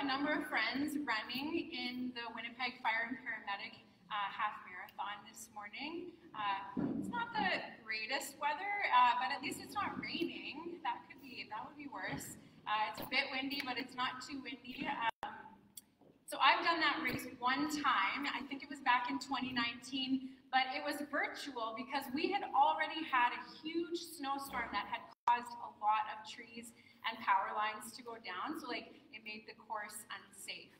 a number of friends running in the Winnipeg Fire and Paramedic half marathon this morning. It's not the greatest weather, but at least it's not raining. That would be worse. It's a bit windy, but it's not too windy. So I've done that race one time. I think it was back in 2019, but it was virtual because we had already had a huge snowstorm that had caused a lot of trees and power lines to go down, so it made the course unsafe.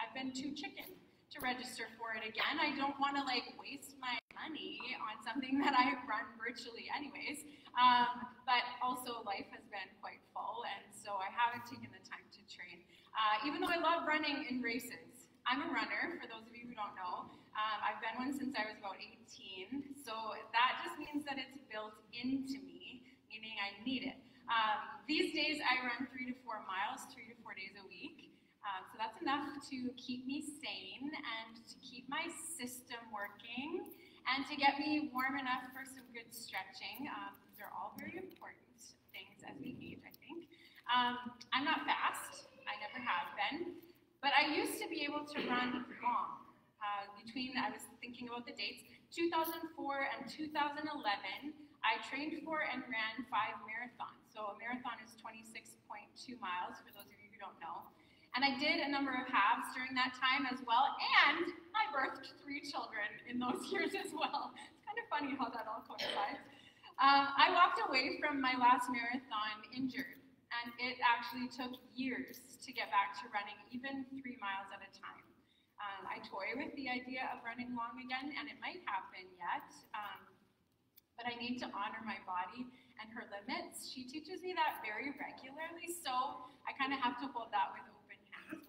I've been too chicken to register for it again. I don't want to waste my money on something that I run virtually anyways, but also life has been quite full, and so I haven't taken the time to train. Even though I love running in races, I'm a runner, for those of you who don't know. I've been one since I was about 18, so that just means that it's built into me, meaning I need it. These days I run 3 to 4 miles, 3 to 4 days a week. So that's enough to keep me sane and to keep my system working and to get me warm enough for some good stretching. These are all very important things as we age, I think. I'm not fast. I never have been. But I used to be able to run long. I was thinking about the dates, 2004 and 2011, I trained for and ran 5 marathons. So a marathon is 26.2 miles, for those of you who don't know. And I did a number of halves during that time as well, and I birthed 3 children in those years as well. It's kind of funny how that all coincides. I walked away from my last marathon injured, and it actually took years to get back to running even 3 miles at a time. I toy with the idea of running long again, and it might happen yet, but I need to honor my body and her limits. She teaches me that very regularly, so I kind of have to hold that with open hands.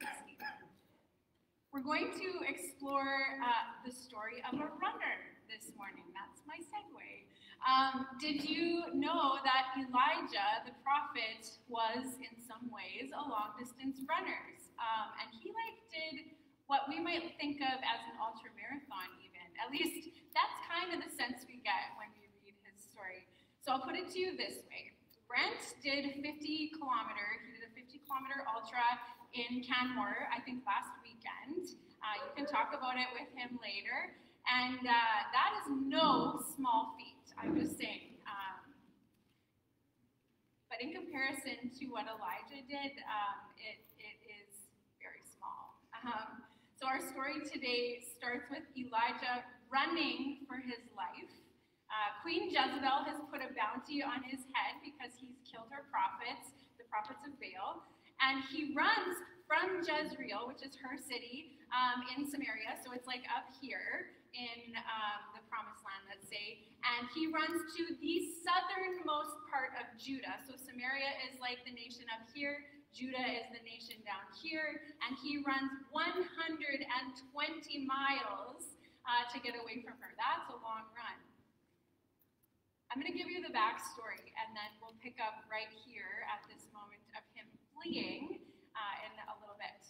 We're going to explore the story of a runner this morning. That's my segue. Did you know that Elijah, the prophet, was in some ways a long-distance runner? And he did what we might think of as an ultra-marathon even. At least that's kind of the sense we get when we read his story. So I'll put it to you this way. Brent did he did a 50-kilometer ultra in Canmore, I think last weekend. You can talk about it with him later. And that is no small feat, I'm just saying. But in comparison to what Elijah did, it is very small. So our story today starts with Elijah running for his life. Queen Jezebel has put a bounty on his head because he's killed her prophets, the prophets of Baal. And he runs from Jezreel, which is her city, in Samaria. So it's up here in the promised land, let's say. And he runs to the southernmost part of Judah. So Samaria is the nation up here. Judah is the nation down here, and he runs 120 miles to get away from her. That's a long run. I'm going to give you the backstory, and then we'll pick up right here at this moment of him fleeing in a little bit.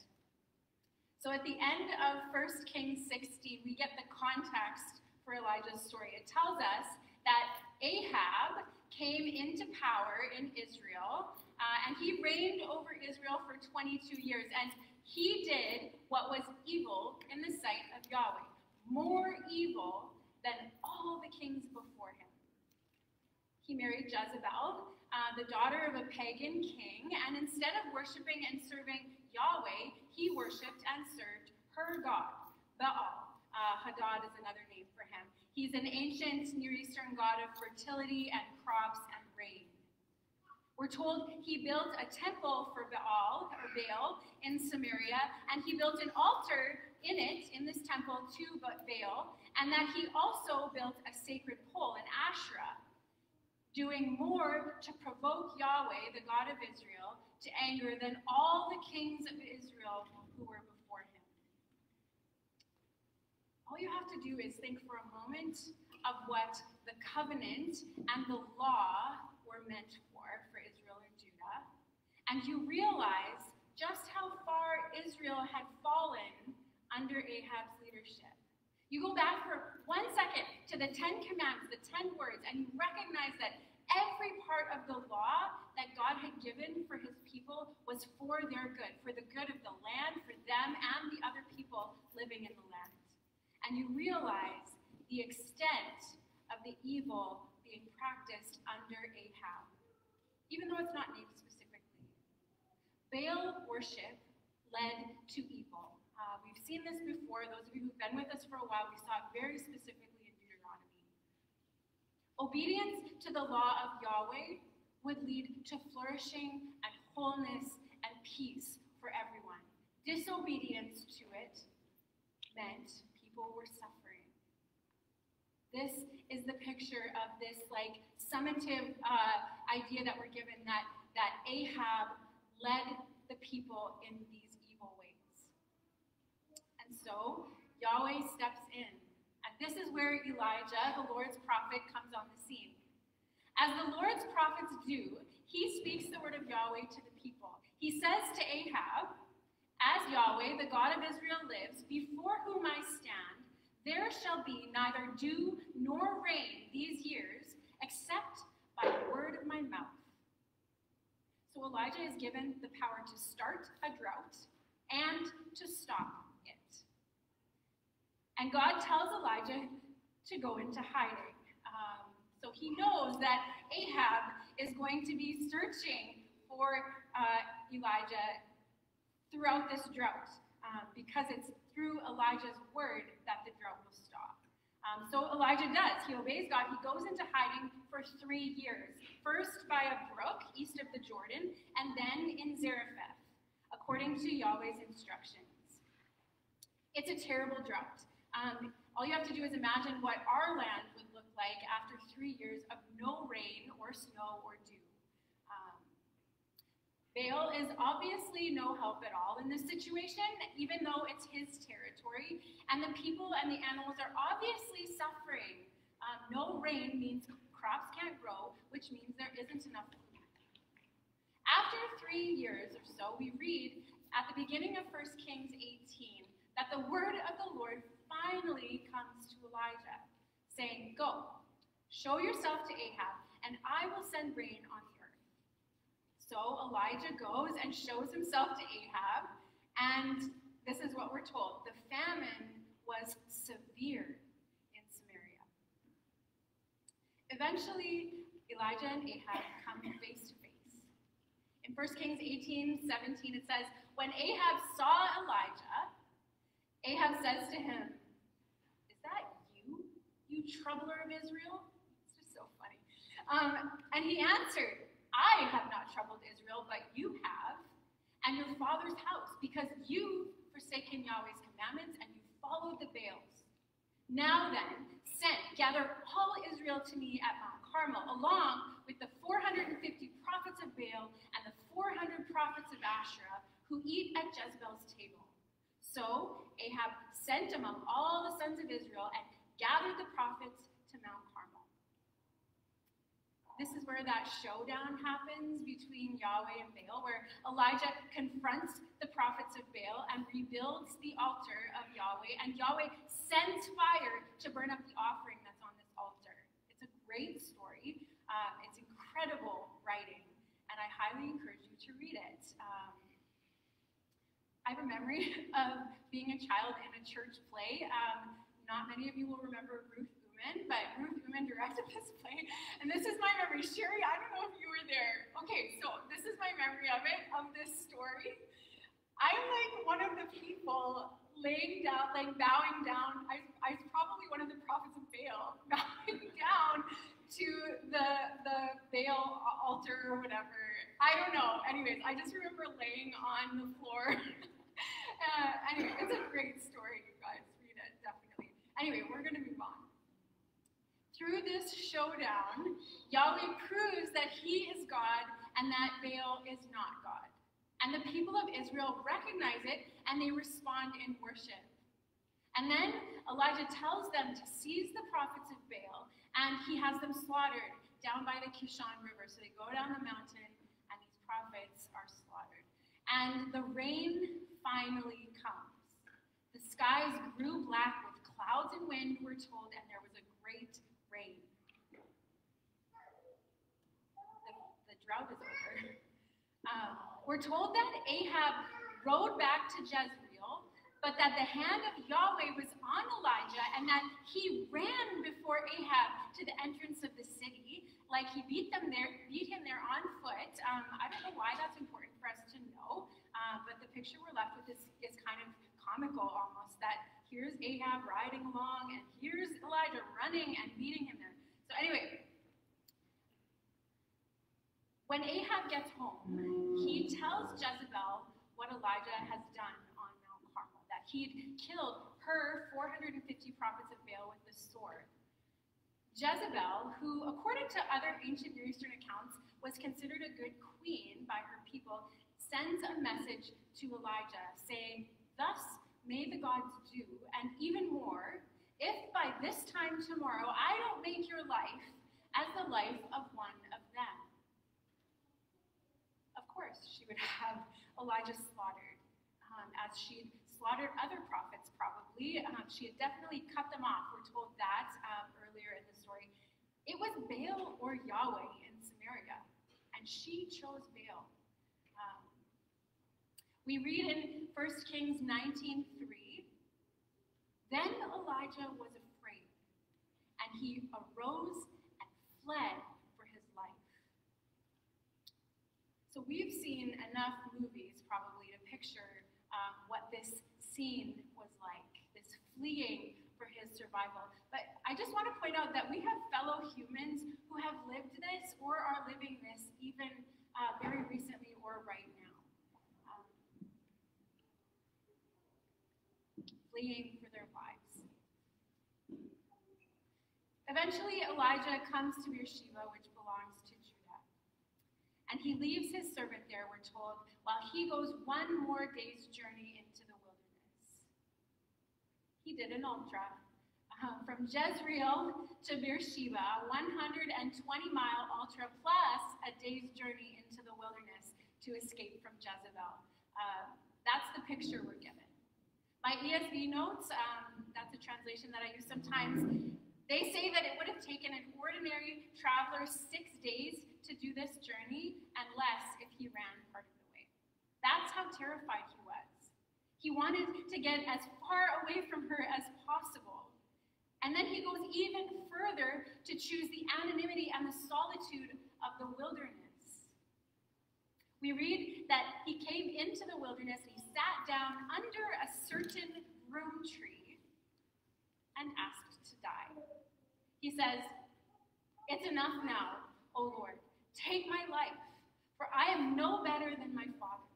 So at the end of 1 Kings 16, we get the context for Elijah's story. It tells us that Ahab came into power in Israel, and he reigned over Israel for 22 years, and he did what was evil in the sight of Yahweh, more evil than all the kings before him. He married Jezebel, the daughter of a pagan king, and instead of worshiping and serving Yahweh, he worshipped and served her god, Baal. Hadad is another name for him. He's an ancient Near Eastern god of fertility and crops and rain. We're told he built a temple for Baal in Samaria, and he built an altar in this temple to Baal, and that he also built a sacred pole, an Asherah, doing more to provoke Yahweh, the God of Israel, to anger than all the kings of Israel who were before him. All you have to do is think for a moment of what the covenant and the law were meant for Israel and Judah, and you realize just how far Israel had fallen under Ahab's leadership. You go back for 1 second to the 10 Commandments, the 10 words, and you recognize that every part of the law that God had given for his people was was for their good, for the good of the land, for them and the other people living in the land. And you realize the extent of the evil being practiced under Ahab, even though it's not named specifically. Baal worship led to evil. We've seen this before. Those of you who've been with us for a while, we saw it very specifically in Deuteronomy. Obedience to the law of Yahweh would lead to flourishing and wholeness and peace for everyone. Disobedience to it meant people were suffering. This is the picture of this summative idea that we're given that Ahab led the people in these evil ways. And so Yahweh steps in. And this is where Elijah, the Lord's prophet, comes on the scene. As the Lord's prophets do, he speaks the word of Yahweh to the people. He says to Ahab, "As Yahweh, the God of Israel, lives, before whom I stand, there shall be neither dew nor rain these years, except by the word of my mouth." So Elijah is given the power to start a drought and to stop it. And God tells Elijah to go into hiding. So he knows that Ahab is going to be searching for Elijah throughout this drought, because it's through Elijah's word that the drought will stop. So Elijah does. He obeys God. He goes into hiding for 3 years, first by a brook east of the Jordan, and then in Zarephath, according to Yahweh's instructions. It's a terrible drought. All you have to do is imagine what our land would look like after 3 years of no rain or snow or dew. Baal is obviously no help at all in this situation, even though it's his territory, and the people and the animals are obviously suffering. No rain means crops can't grow, which means there isn't enough food. After 3 years or so, we read at the beginning of 1 Kings 18 that the word of the Lord finally comes to Elijah, saying, "Go, show yourself to Ahab, and I will send rain on the earth." So Elijah goes and shows himself to Ahab, and this is what we're told. The famine was severe in Samaria. Eventually, Elijah and Ahab come face to face. In 1 Kings 18:17, it says, "When Ahab saw Elijah, Ahab says to him, 'Is that you, you troubler of Israel?'" It's just so funny. And he answered, "I have not troubled Israel, but you have, and your father's house, because you've forsaken Yahweh's commandments and you followed the Baals. Now then, gather all Israel to me at Mount Carmel, along with the 450 prophets of Baal and the 400 prophets of Asherah who eat at Jezebel's table." So Ahab sent among all the sons of Israel and gathered the prophets to Mount Carmel. This is where that showdown happens between Yahweh and Baal, where Elijah confronts the prophets of Baal and rebuilds the altar of Yahweh, and Yahweh sends fire to burn up the offering that's on this altar. It's a great story. It's incredible writing, and I highly encourage you to read it. I have a memory of being a child in a church play. Not many of you will remember Ruth Uman, but Ruth Uman directed this play, and this is my memory. Sherry, I don't know if you were there. Okay, so this is my memory of it, of this story. I'm like one of the people laying down, like bowing down. I was probably one of the prophets of Baal, bowing down to the Baal altar or whatever. I don't know. Anyways, I just remember laying on the floor. Anyway, it's a great story, you guys. Read it, definitely. Anyway, we're going to move on. Through this showdown, Yahweh proves that he is God and that Baal is not God. And the people of Israel recognize it, and they respond in worship. And then Elijah tells them to seize the prophets of Baal, and he has them slaughtered down by the Kishon River. So they go down the mountain, and these prophets are slaughtered. And the rain finally comes. The skies grew black with clouds and wind, we're told, and there was a great rain. The drought is over. we're told that Ahab rode back to Jezreel, but that the hand of Yahweh was on Elijah and that he ran before Ahab to the entrance of the city. Like he beat him there on foot. I don't know why that's important for us to know, but the picture we're left with is kind of comical almost, that here's Ahab riding along and here's Elijah running and beating him there. So anyway, when Ahab gets home, he tells Jezebel what Elijah has done on Mount Carmel, that he'd killed her 450 prophets of Baal with the sword. Jezebel, who according to other ancient Near Eastern accounts was considered a good queen by her people, sends a message to Elijah saying, "Thus may the gods do, and even more, if by this time tomorrow I don't make your life as the life of one of them." Of course, she would have Elijah slaughtered, as she'd slaughtered other prophets probably. She had definitely cut them off. We're told that earlier in the story. It was Baal or Yahweh in Samaria, and she chose Baal. We read in 1 Kings 19:3, "Then Elijah was afraid, and he arose and fled for his life." So we've seen enough movies probably to picture what this scene was like, this fleeing for his survival. But I just want to point out that we have fellow humans who have lived this or are living this even very recently or right now. Fleeing for their lives. Eventually, Elijah comes to Beersheba, which belongs to Judah. And he leaves his servant there, we're told, while he goes one more day's journey into the wilderness. He did an ultra. From Jezreel to Beersheba, a 120-mile ultra plus a day's journey into the wilderness to escape from Jezebel. That's the picture we're given. My ESV notes, that's a translation that I use sometimes, they say that it would have taken an ordinary traveler 6 days to do this journey and less if he ran part of the way. That's how terrified he was. He wanted to get as far away from her as possible. And then he goes even further to choose the anonymity and the solitude of the wilderness. We read that he came into the wilderness and he sat down under a certain broom tree and asked to die. He says, "It's enough now, O Lord. Take my life, for I am no better than my fathers."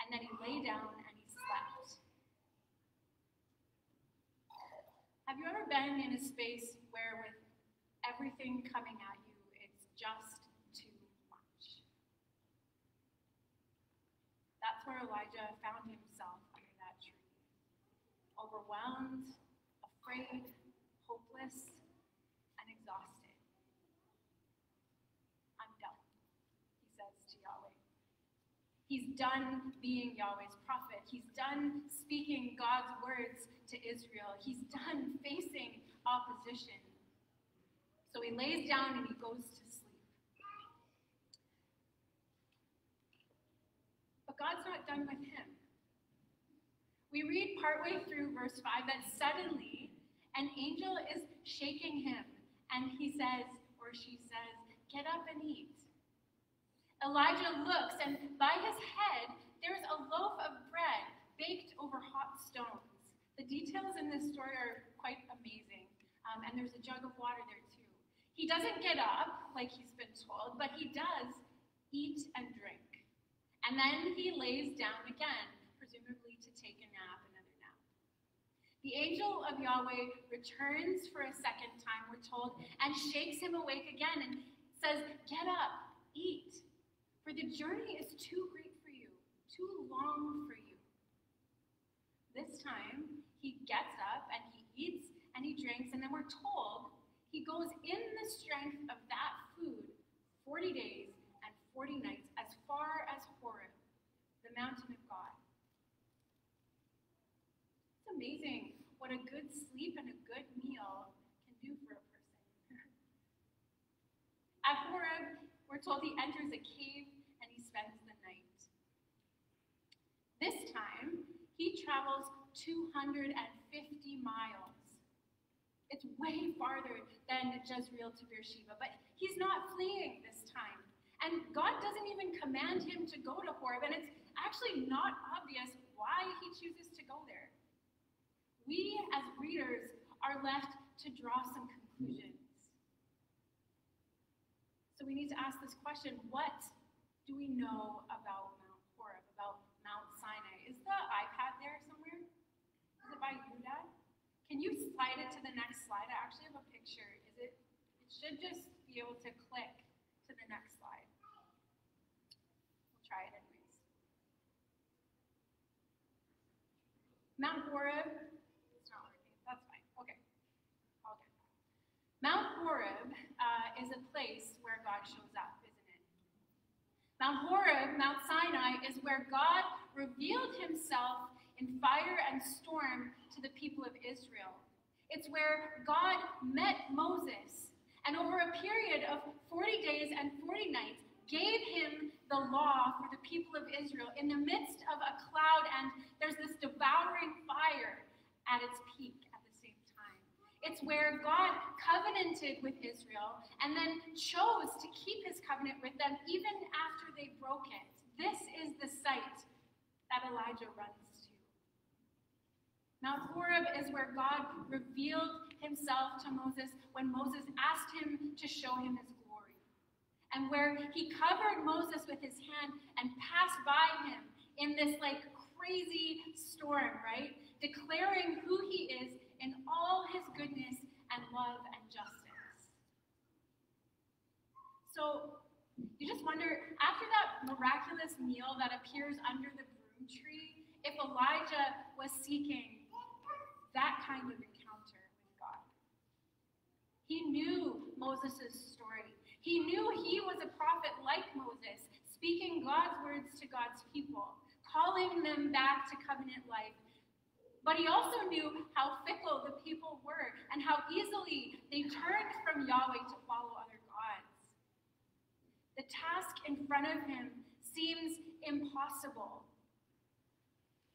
And then he lay down and he slept. Have you ever been in a space where with everything coming at you, it's just too much? That's where Elijah found himself under that tree. Overwhelmed, afraid, hopeless, and exhausted. "I'm done," he says to Yahweh. He's done being Yahweh's prophet. He's done speaking God's words to Israel. He's done facing opposition. So he lays down and he goes to sleep. But God's not done with him. We read partway through verse 5 that suddenly an angel is shaking him, and he says, or she says, "Get up and eat." Elijah looks, and by his head, there's a loaf of bread baked over hot stones. The details in this story are quite amazing, and there's a jug of water there too. He doesn't get up like he's been told, but he does eat and drink. And then he lays down again, presumably to take a nap, another nap. The angel of Yahweh returns for a second time, we're told, and shakes him awake again and says, "Get up, eat. For the journey is too great for you, too long for you." This time, he gets up and he eats and he drinks, and then we're told he goes in the strength of that food 40 days and 40 nights as far as Horeb, the mountain of God. It's amazing what a good sleep and a good meal can do for a person. At Horeb, we're told he enters a cave and he spends the night. time, he travels 250 miles. It's way farther than Jezreel to Beersheba, but he's not fleeing this time. And God doesn't even command him to go to Horeb, and it's actually not obvious why he chooses to go there. We, as readers, are left to draw some conclusions. So we need to ask this question: what do we know about Mount Horeb, about Mount Sinai? Is the iPad there somewhere? Is it by you, Dad? Can you slide it to the next slide? I actually have a picture. It should just be able to click to the next slide. We'll try it anyways. Mount Horeb. It's not working. That's fine. Okay. All good. Mount Horeb is a place where God shows up, isn't it? Mount Horeb, Mount Sinai, is where God revealed himself in fire and storm to the people of Israel. It's where God met Moses, and over a period of 40 days and 40 nights, gave him the law for the people of Israel in the midst of a cloud, and there's this devouring fire at its peak at the same time. It's where God covenanted with Israel and then chose to keep his covenant with them even after they broke it. This is the site that Elijah runs to. Mount Horeb is where God revealed himself to Moses when Moses asked him to show him his glory, and where he covered Moses with his hand and passed by him in this crazy storm, right? Declaring who he is in all his goodness and love and justice. So you just wonder, after that miraculous meal that appears under the broom tree, if Elijah was seeking that kind of encounter with God. He knew Moses' story. He knew he was a prophet like Moses, speaking God's words to God's people, calling them back to covenant life. But he also knew how fickle the people were and how easily they turned from Yahweh to follow other gods. The task in front of him seems impossible.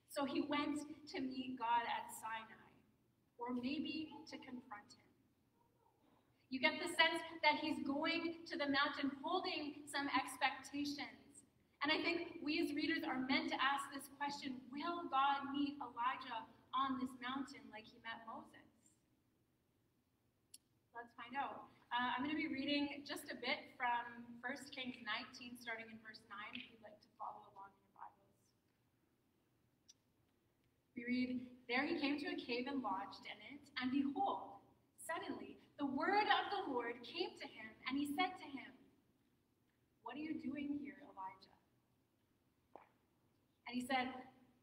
So he went to meet God at Sinai, or maybe to confront him. You get the sense that he's going to the mountain holding some expectations. And I think we as readers are meant to ask this question: will God meet Elijah on this mountain like he met Moses? Let's find out. I'm going to be reading just a bit from 1 Kings 19, starting in verse 9, if you'd like to follow along in your Bibles. We read, "There he came to a cave and lodged in it, and behold, suddenly the word of the Lord came to him, and he said to him, 'What are you doing here, Elijah?' And he said,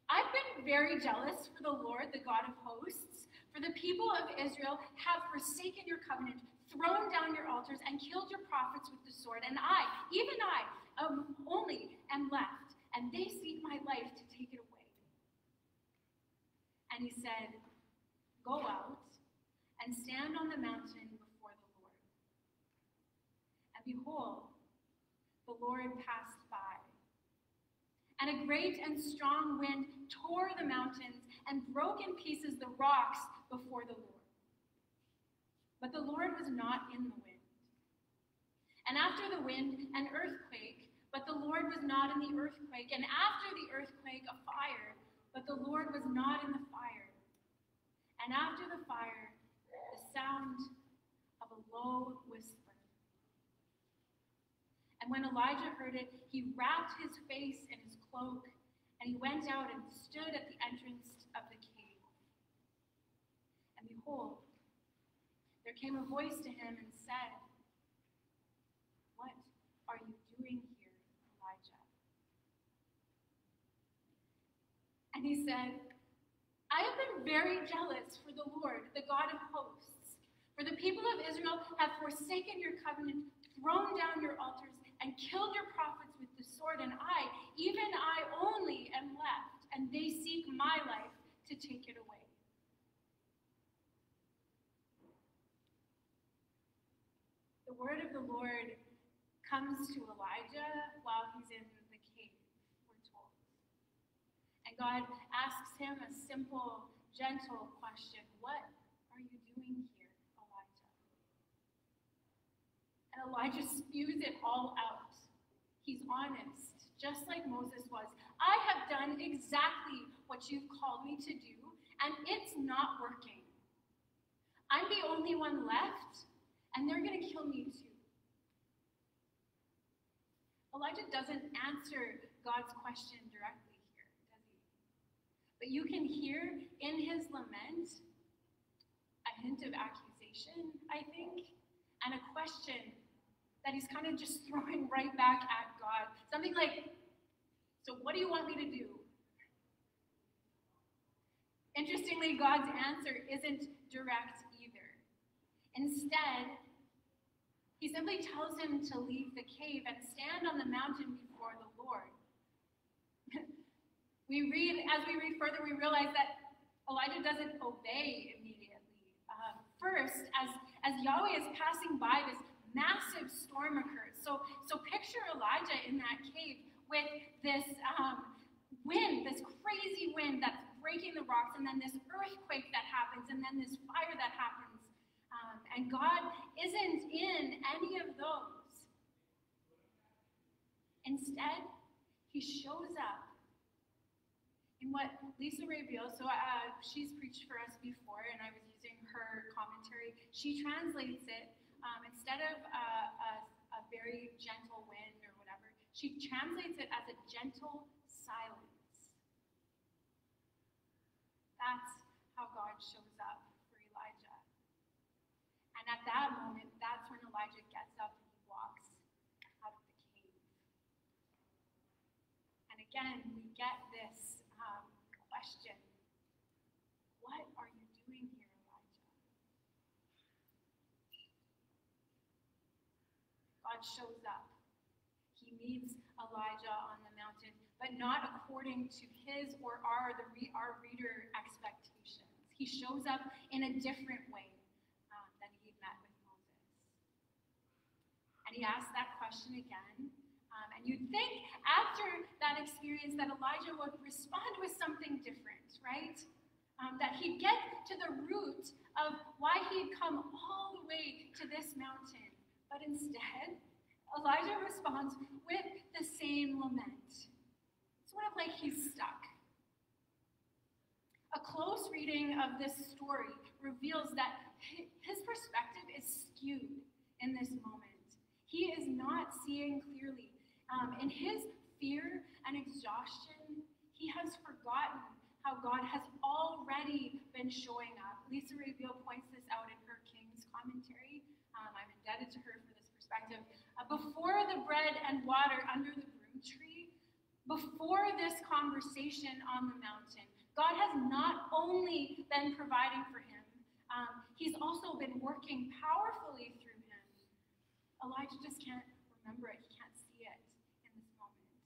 'I've been very jealous for the Lord, the God of hosts, for the people of Israel have forsaken your covenant, thrown down your altars, and killed your prophets with the sword. And I, even I, only am left, and they seek my life to take it away.' And he said, 'Go out and stand on the mountain before the Lord.' And behold, the Lord passed by. And a great and strong wind tore the mountains and broke in pieces the rocks before the Lord. But the Lord was not in the wind. And after the wind, an earthquake, but the Lord was not in the earthquake. And after the earthquake, a fire, but the Lord was not in the fire. And after the fire, the sound of a low whisper. And when Elijah heard it, he wrapped his face in his cloak, and he went out and stood at the entrance of the cave. And behold, there came a voice to him and said, 'What are you doing here, Elijah?' And he said, 'I have been very jealous for the Lord, the God of hosts. For the people of Israel have forsaken your covenant, thrown down your altars, and killed your prophets with the sword. And I, even I only, am left, and they seek my life to take it away.' The word of the Lord comes to Elijah while he's in the cave, we're told. And God asks him a simple, gentle question. What are you doing here, Elijah? And Elijah spews it all out. He's honest, just like Moses was. I have done exactly what you've called me to do, and it's not working. I'm the only one left, and they're going to kill me too. Elijah doesn't answer God's question directly here, does he? But you can hear in his lament a hint of accusation, I think, and a question that he's kind of just throwing right back at God. Something like, so what do you want me to do? Interestingly, God's answer isn't direct either. Instead, he simply tells him to leave the cave and stand on the mountain before the Lord. As we read further, we realize that Elijah doesn't obey immediately. First, as Yahweh is passing by, this massive storm occurs. So picture Elijah in that cave with this wind, this crazy wind that's breaking the rocks, and then this earthquake that happens, and then this fire that happens. And God isn't in any of those. Instead, he shows up in what Lisa Rabioso, she's preached for us before, and I was using her commentary. She translates it, instead of a very gentle wind or whatever, she translates it as a gentle silence. That's how God shows up for Elijah. And at that moment, that's when Elijah gets up and he walks out of the cave. And again, we get this question. What are you doing here, Elijah? God shows up. He meets Elijah on the mountain, but not according to his or our reader expectations. He shows up in a different way than he met with Moses. And he asks that question again. And you'd think after that experience that Elijah would respond with something different, right? That he'd get to the root of why he'd come all the way to this mountain. But instead, Elijah responds with the same lament. It's sort of like he's stuck. A close reading of this story reveals that his perspective is skewed in this moment. He is not seeing clearly. In his fear and exhaustion, he has forgotten how God has already been showing up. Lisa Rabio points this out in her King's commentary. I'm indebted to her for this perspective. Before the bread and water under the broom tree, before this conversation on the mountain, God has not only been providing for him, he's also been working powerfully through him. Elijah just can't remember it. He can't see it in this moment.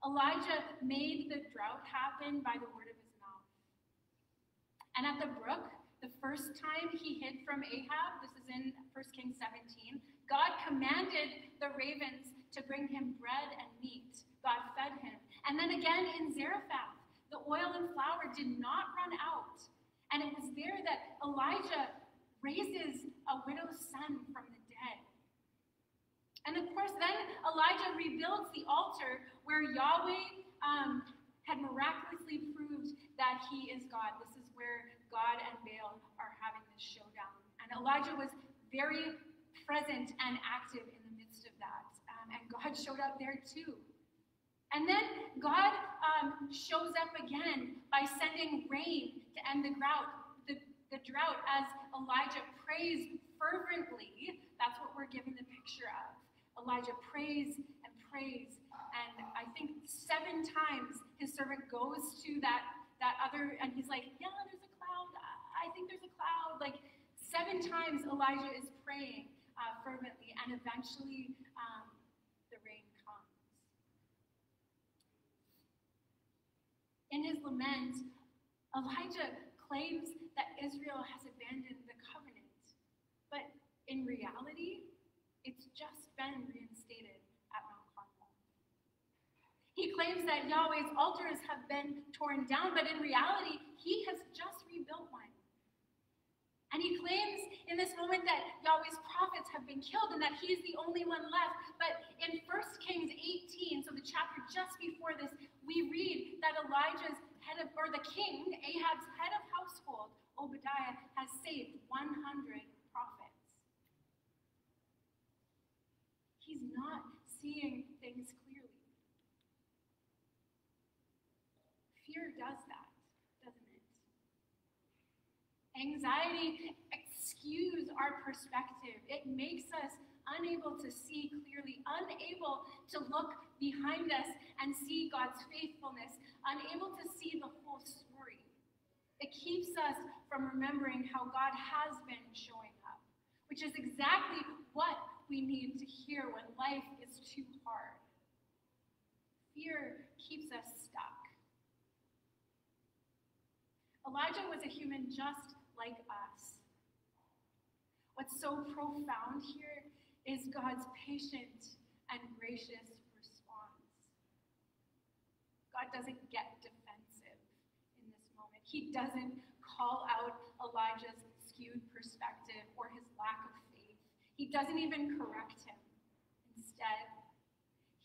Elijah made the drought happen by the word of his mouth. And at the brook, the first time he hid from Ahab, this is in 1 Kings 17, God commanded the ravens to bring him bread and meat. God fed him. And then again in Zarephath, the oil and flour did not run out. And it was there that Elijah raises a widow's son from the dead. And of course, then Elijah rebuilds the altar where Yahweh had miraculously proved that he is God. This is where God and Baal are having this showdown. And Elijah was very present and active in the midst of that. And God showed up there too. And then God shows up again by sending rain to end the drought as Elijah prays fervently. That's what we're given the picture of. Elijah prays and prays, and I think 7 times his servant goes to that other, and he's like, yeah, there's a cloud. I think there's a cloud. Like 7 times Elijah is praying fervently, and eventually the rain comes. In his lament, Elijah claims that Israel has abandoned the covenant, but in reality, it's just been reinstated at Mount Carmel. He claims claims that Yahweh's altars have been torn down, but in reality, he has just rebuilt one. And he claims in this moment that Yahweh's prophets have been killed and that he is the only one left. But in 1 Kings 18, so the chapter just before this, we read that Elijah's head of, or the king, Ahab's head of household, Obadiah, has saved 100 prophets. He's not seeing things clearly. Fear does that, doesn't it? Anxiety skews our perspective. It makes us unable to see clearly, unable to look behind us and see God's faithfulness, unable to see the whole story. It keeps us from remembering how God has been showing up, which is exactly what we need to hear when life is too hard. Fear keeps us stuck. Elijah was a human just like us. What's so profound here is God's patient and gracious response. God doesn't get defensive in this moment. He doesn't call out Elijah's skewed perspective or his lack of faith. He doesn't even correct him. Instead,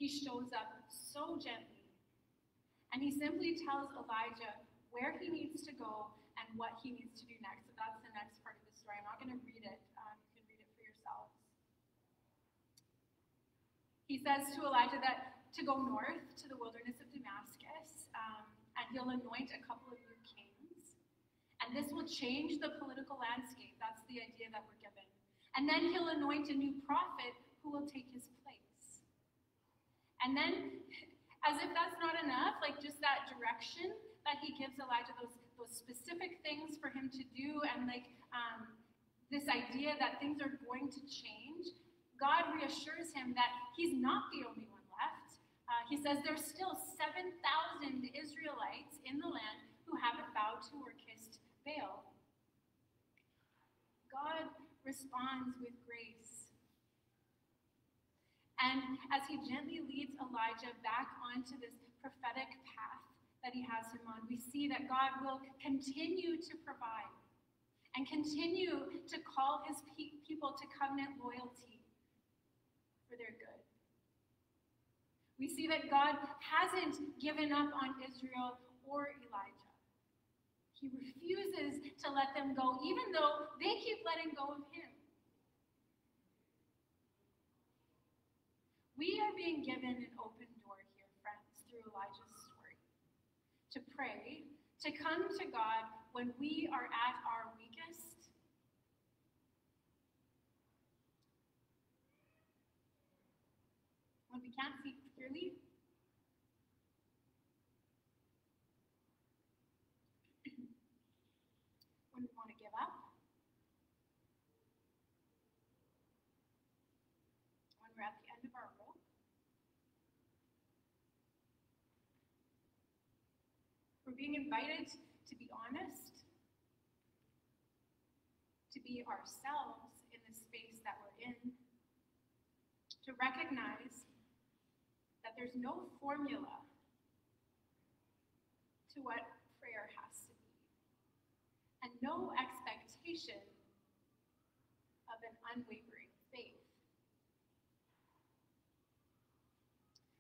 he shows up so gently, and he simply tells Elijah where he needs to go and what he needs to do next. So that's the next part of the story. I'm not going to read it. You can read it for yourselves. He says to Elijah that to go north to the wilderness of Damascus, and he'll anoint a couple of new kings. And this will change the political landscape. That's the idea that we're given. And then he'll anoint a new prophet who will take his place. And then, as if that's not enough, like just that direction that he gives Elijah, those specific things for him to do, and this idea that things are going to change, God reassures him that he's not the only one left. He says there's still 7,000 Israelites in the land who haven't bowed to or kissed Baal. God responds with grace. And as he gently leads Elijah back onto this prophetic path that he has him on, we see that God will continue to provide and continue to call his people to covenant loyalty for their good. We see that God hasn't given up on Israel or Elijah. He refuses to let them go, even though they keep letting go of him. We are being given an open door here, friends, through Elijah's story. To pray, to come to God when we are at our weakest. When we can't see clearly. When we want to give up. When we're at the end of our rope. We're being invited to be honest, to be ourselves in the space that we're in, to recognize that there's no formula to what prayer has to be, and no expectation of an unwavering faith.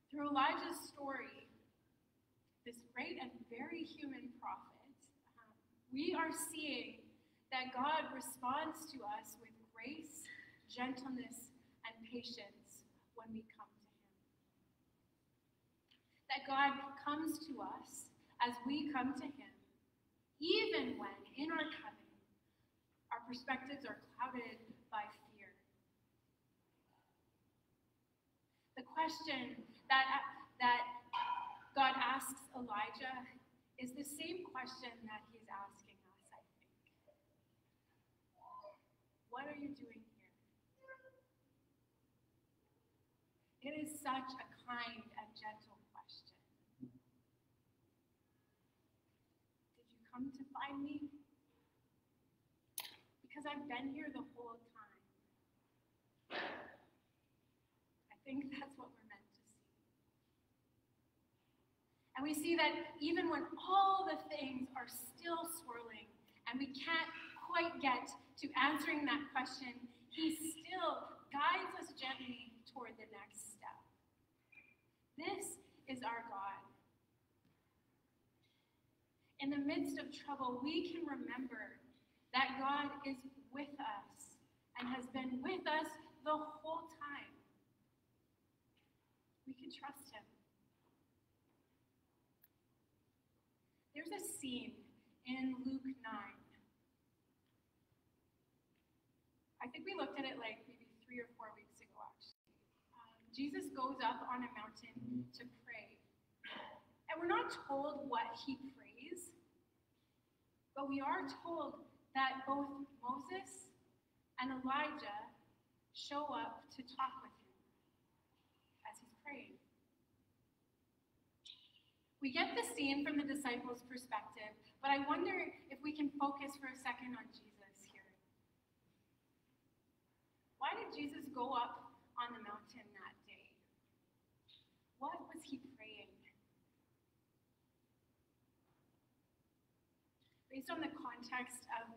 Through Elijah's story, this great and very human prophet, we are seeing that God responds to us with grace, gentleness, and patience when we come to him. That God comes to us as we come to him, even when in our coming, our perspectives are clouded by fear. The question that God asks Elijah is the same question that he's asking us, I think. What are you doing here? It is such a kind and gentle question. Did you come to find me? Because I've been here the whole time. I think that's what we're meant to see. And we see that even when all the things are still swirling and we can't quite get to answering that question, he still guides us gently toward the next step. This is our God. In the midst of trouble, we can remember that God is with us and has been with us the whole time. We can trust him. There's a scene in Luke 9. I think we looked at it like maybe 3 or 4 weeks ago, actually. Jesus goes up on a mountain to pray. And we're not told what he prays, but we are told that both Moses and Elijah show up to talk with him as he's praying. We get the scene from the disciples' perspective, but I wonder if we can focus for a second on Jesus here. Why did Jesus go up on the mountain that day? What was he praying? Based on the context of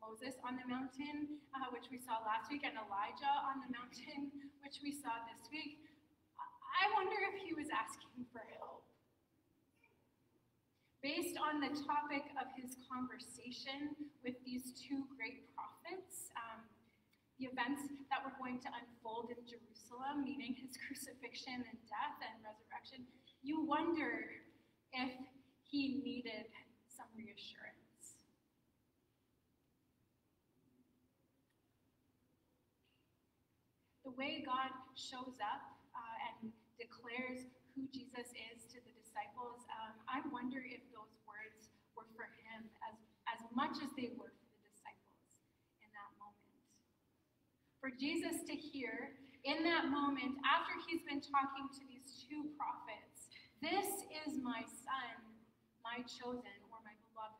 Moses on the mountain, which we saw last week, and Elijah on the mountain, which we saw this week, I wonder if he was asking for help. Based on the topic of his conversation with these two great prophets, the events that were going to unfold in Jerusalem, meaning his crucifixion and death and resurrection, you wonder if he needed some reassurance. The way God shows up and declares who Jesus is to the disciples, I wonder if those words were for him as much as they were for the disciples in that moment. For Jesus to hear in that moment, after he's been talking to these two prophets, "This is my son, my chosen," or my beloved.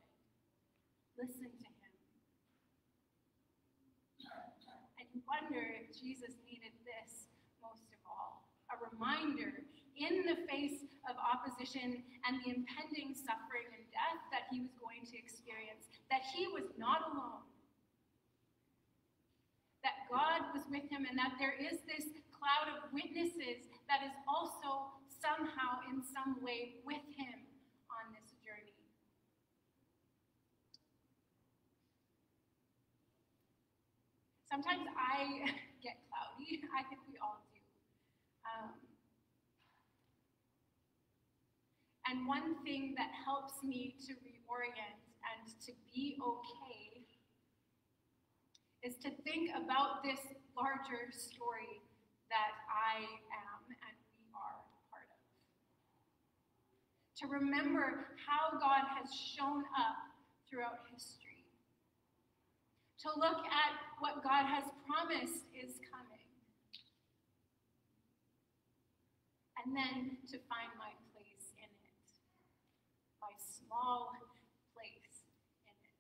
Listen to him. And you wonder if Jesus needed this most of all. A reminder in the face of opposition and the impending suffering and death that he was going to experience, that he was not alone. That God was with him and that there is this cloud of witnesses that is also somehow, in some way, with him on this journey. Sometimes I get cloudy. I think we all do. And one thing that helps me to reorient and to be okay is to think about this larger story that I am and we are part of. To remember how God has shown up throughout history. To look at what God has promised is coming. And then to find my place in it. My small place in it.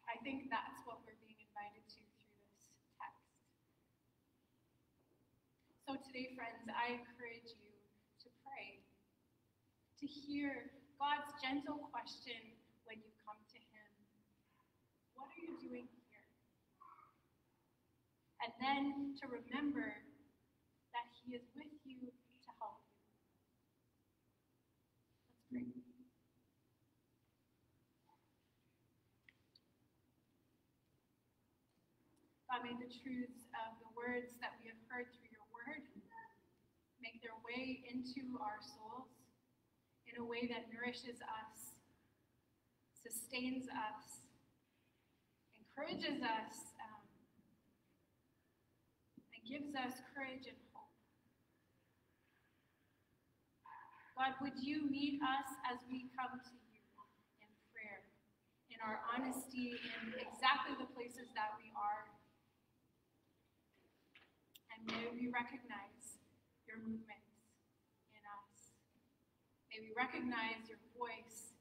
I think that's what we're being invited to through this text. So today, friends, I encourage you to pray, to hear God's gentle question when you come to him. What are you doing here? And then to remember that he is with you to help you. Let's pray. God, may the truths of the words that we have heard through your word make their way into our souls in a way that nourishes us, sustains us, encourages us, and gives us courage and hope. God, would you meet us as we come to you in prayer, in our honesty, in exactly the places that we are. And may we recognize your movements in us. May we recognize your voice